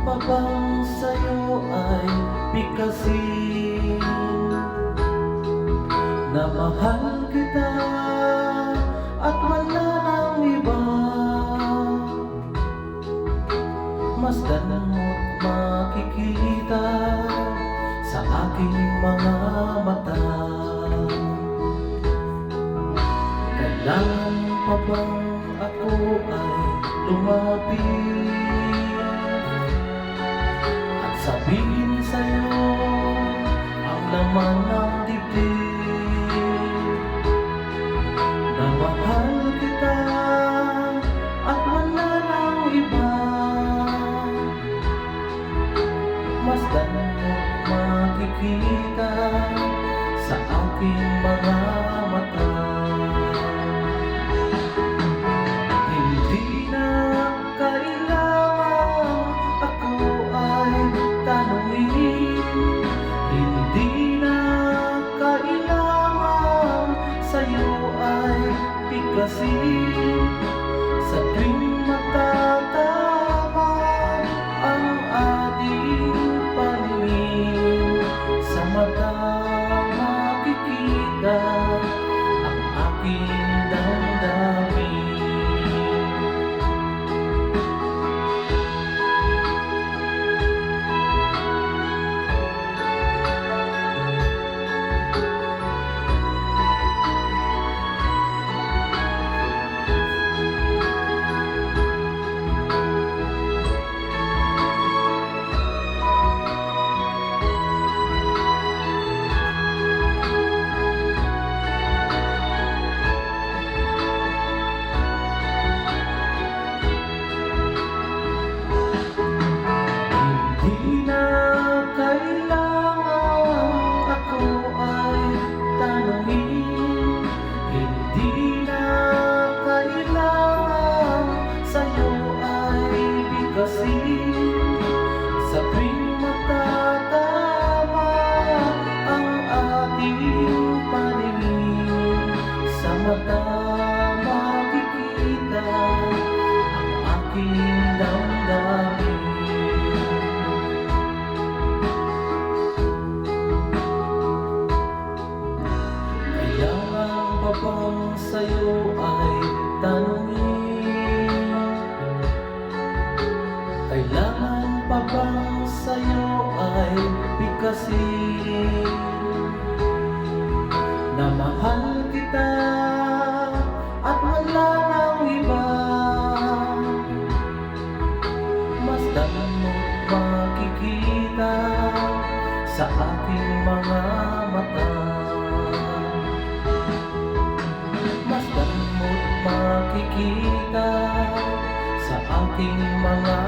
pa bang sa'yo ay pikasin na mahal kita at wala nang iba? Masdan mo't makikita sa aking mga mata. Kailangan pa bang ako ay lumapit at sabihin sa'yo ang laman ng dibdib, na mahal kita at wala nang iba? Masdan mo't makikita sa aking mga mata. Hindi na kailangan ako ay tanungin, hindi na kailangan sa'yo ay pikasin. Sa tuwing matatama ang ating paningin, sa mata makikita ang aking damdamin. Sa tuwing matatama ang ating paningin, sa mata makikita ang aking damdamin. Kailangan pa bang sa'yo ay tanungin, kailangan pa bang sa'yo ay pikasin, na mahal kita at wala nang iba? Masdan mo't makikita sa aking mga mata. Masdan mo't makikita sa aking mga